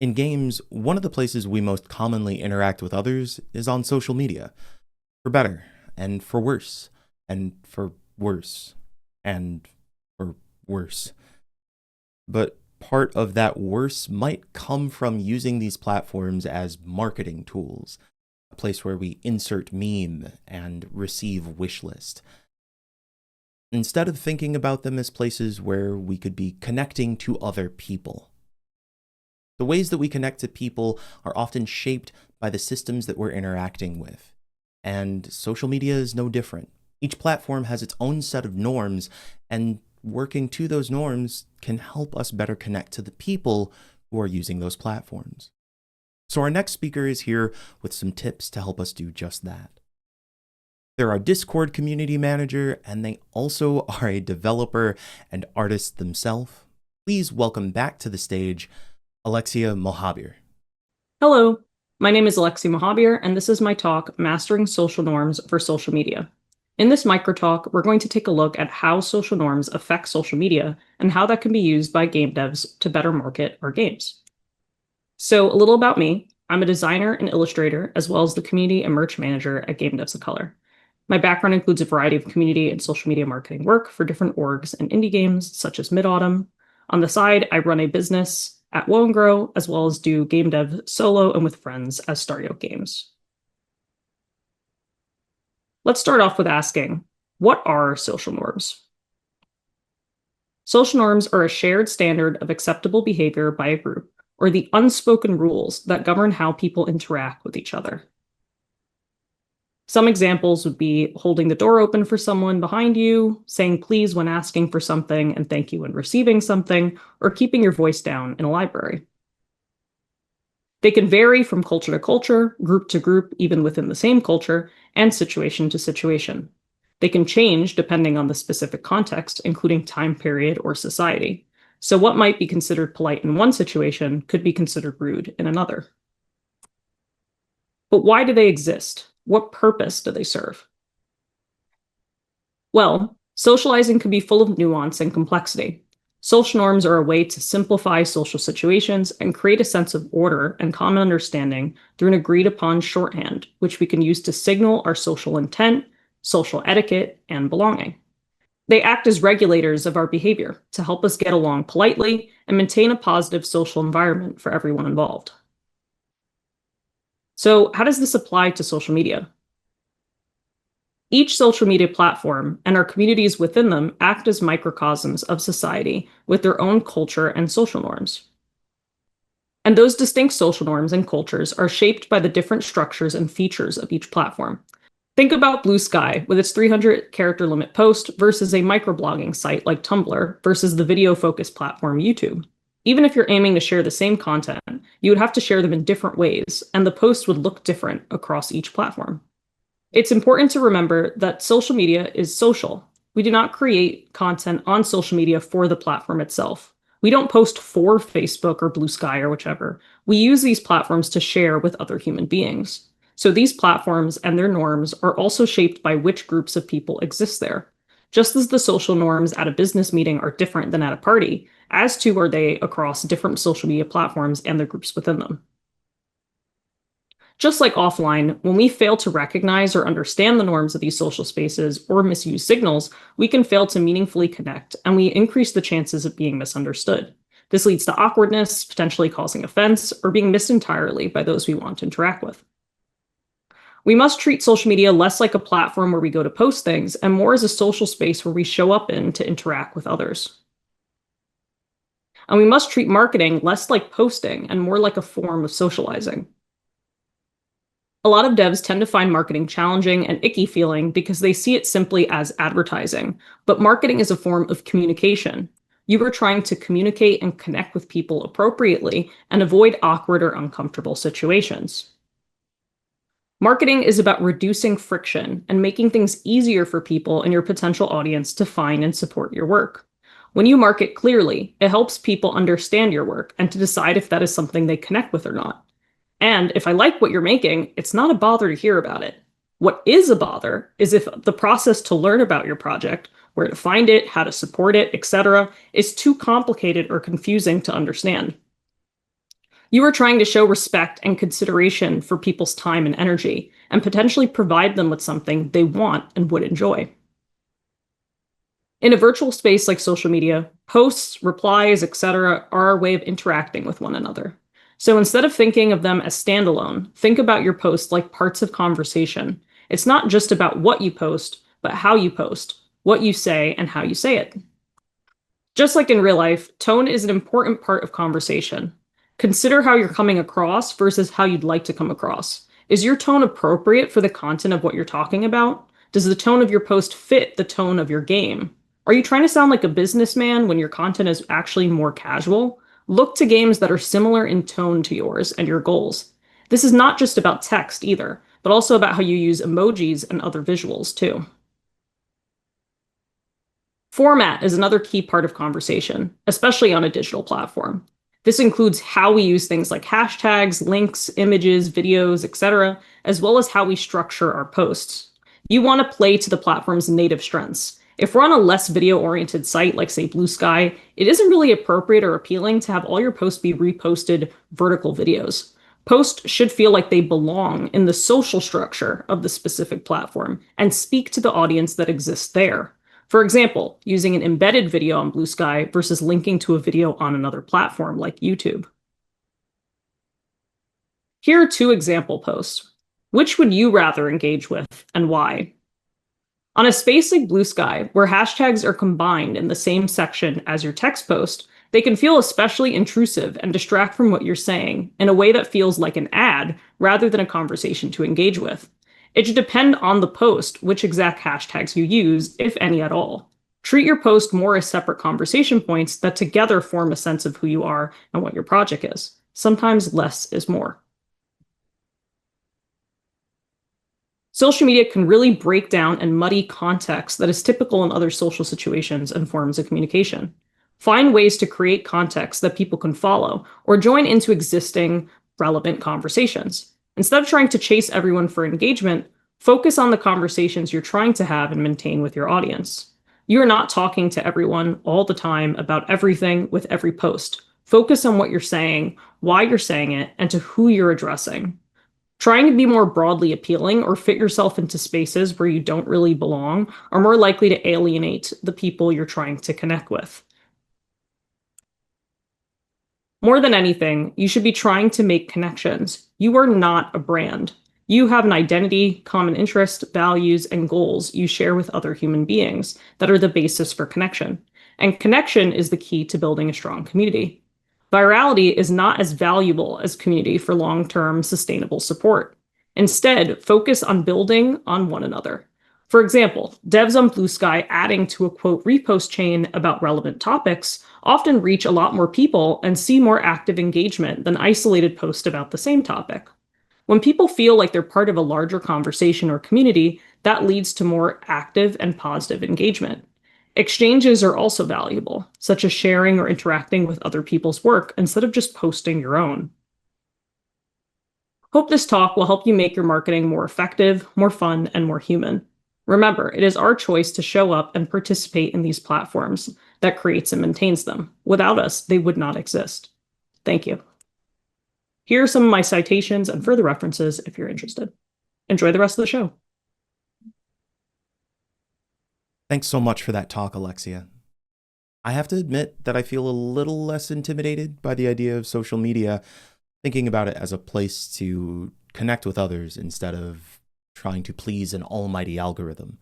In games, one of the places we most commonly interact with others is on social media. For better, and for worse, and for worse, and for worse. But part of that worse might come from using these platforms as marketing tools, a place where we insert meme and receive wish list. Instead of thinking about them as places where we could be connecting to other people. The ways that we connect to people are often shaped by the systems that we're interacting with. And social media is no different. Each platform has its own set of norms, and working to those norms can help us better connect to the people who are using those platforms. So our next speaker is here with some tips to help us do just that. They're our Discord community manager, and they also are a developer and artist themselves. Please welcome back to the stage, Alexia Mohabir. Hello, my name is Alexi Mohabir, and this is my talk, Mastering Social Norms for Social Media. In this microtalk, we're going to take a look at how social norms affect social media and how that can be used by game devs to better market our games. So a little about me. I'm a designer and illustrator, as well as the community and merch manager at Game Devs of Color. My background includes a variety of community and social media marketing work for different orgs and indie games, such as Mid-Autumn. On the side, I run a business at Woe and Grow, as well as do game dev solo and with friends as Staryo Games. Let's start off with asking, what are social norms? Social norms are a shared standard of acceptable behavior by a group, or the unspoken rules that govern how people interact with each other. Some examples would be holding the door open for someone behind you, saying please when asking for something and thank you when receiving something, or keeping your voice down in a library. They can vary from culture to culture, group to group, even within the same culture, and situation to situation. They can change depending on the specific context, including time period or society. So what might be considered polite in one situation could be considered rude in another. But why do they exist? What purpose do they serve? Well, socializing can be full of nuance and complexity. Social norms are a way to simplify social situations and create a sense of order and common understanding through an agreed upon shorthand, which we can use to signal our social intent, social etiquette, and belonging. They act as regulators of our behavior to help us get along politely and maintain a positive social environment for everyone involved. So, how does this apply to social media? Each social media platform and our communities within them act as microcosms of society with their own culture and social norms. And those distinct social norms and cultures are shaped by the different structures and features of each platform. Think about Blue Sky with its 300 character limit post versus a microblogging site like Tumblr versus the video-focused platform YouTube. Even if you're aiming to share the same content, you would have to share them in different ways, and the posts would look different across each platform. It's important to remember that social media is social. We do not create content on social media for the platform itself. We don't post for Facebook or Blue Sky or whichever. We use these platforms to share with other human beings. So these platforms and their norms are also shaped by which groups of people exist there. Just as the social norms at a business meeting are different than at a party, as too are they across different social media platforms and their groups within them. Just like offline, when we fail to recognize or understand the norms of these social spaces or misuse signals, we can fail to meaningfully connect, and we increase the chances of being misunderstood. This leads to awkwardness, potentially causing offense, or being missed entirely by those we want to interact with. We must treat social media less like a platform where we go to post things and more as a social space where we show up in to interact with others. And we must treat marketing less like posting and more like a form of socializing. A lot of devs tend to find marketing challenging and icky feeling because they see it simply as advertising, but marketing is a form of communication. You are trying to communicate and connect with people appropriately and avoid awkward or uncomfortable situations. Marketing is about reducing friction and making things easier for people in your potential audience to find and support your work. When you market clearly, it helps people understand your work and to decide if that is something they connect with or not. And if I like what you're making, it's not a bother to hear about it. What is a bother is if the process to learn about your project, where to find it, how to support it, etc., is too complicated or confusing to understand. You are trying to show respect and consideration for people's time and energy, and potentially provide them with something they want and would enjoy. In a virtual space like social media, posts, replies, etc., are our way of interacting with one another. So instead of thinking of them as standalone, think about your posts like parts of conversation. It's not just about what you post, but how you post, what you say, and how you say it. Just like in real life, tone is an important part of conversation. Consider how you're coming across versus how you'd like to come across. Is your tone appropriate for the content of what you're talking about? Does the tone of your post fit the tone of your game? Are you trying to sound like a businessman when your content is actually more casual? Look to games that are similar in tone to yours and your goals. This is not just about text either, but also about how you use emojis and other visuals too. Format is another key part of conversation, especially on a digital platform. This includes how we use things like hashtags, links, images, videos, etc., as well as how we structure our posts. You want to play to the platform's native strengths. If we're on a less video-oriented site like, say, Blue Sky, it isn't really appropriate or appealing to have all your posts be reposted vertical videos. Posts should feel like they belong in the social structure of the specific platform and speak to the audience that exists there. For example, using an embedded video on Blue Sky versus linking to a video on another platform like YouTube. Here are 2 example posts. Which would you rather engage with and why? On a space like Blue Sky, where hashtags are combined in the same section as your text post, they can feel especially intrusive and distract from what you're saying in a way that feels like an ad rather than a conversation to engage with. It should depend on the post which exact hashtags you use, if any at all. Treat your post more as separate conversation points that together form a sense of who you are and what your project is. Sometimes less is more. Social media can really break down and muddy context that is typical in other social situations and forms of communication. Find ways to create context that people can follow or join into existing relevant conversations. Instead of trying to chase everyone for engagement, focus on the conversations you're trying to have and maintain with your audience. You are not talking to everyone all the time about everything with every post. Focus on what you're saying, why you're saying it, and to who you're addressing. Trying to be more broadly appealing or fit yourself into spaces where you don't really belong are more likely to alienate the people you're trying to connect with. More than anything, you should be trying to make connections. You are not a brand. You have an identity, common interest, values, and goals you share with other human beings that are the basis for connection. And connection is the key to building a strong community. Virality is not as valuable as community for long-term sustainable support. Instead, focus on building on one another. For example, devs on Blue Sky adding to a quote repost chain about relevant topics often reach a lot more people and see more active engagement than isolated posts about the same topic. When people feel like they're part of a larger conversation or community, that leads to more active and positive engagement. Exchanges are also valuable, such as sharing or interacting with other people's work instead of just posting your own. Hope this talk will help you make your marketing more effective, more fun, and more human. Remember, it is our choice to show up and participate in these platforms that creates and maintains them. Without us, they would not exist. Thank you. Here are some of my citations and further references if you're interested. Enjoy the rest of the show. Thanks so much for that talk, Alexia. I have to admit that I feel a little less intimidated by the idea of social media, thinking about it as a place to connect with others instead of trying to please an almighty algorithm.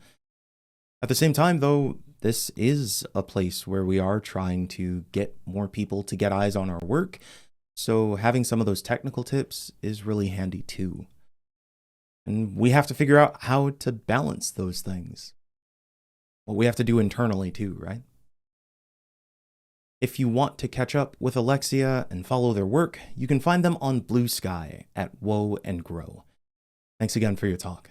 At the same time, though, this is a place where we are trying to get more people to get eyes on our work, so having some of those technical tips is really handy too. And we have to figure out how to balance those things. What we have to do internally too, right? If you want to catch up with Alexia and follow their work, you can find them on Blue Sky at Woe and Grow. Thanks again for your talk.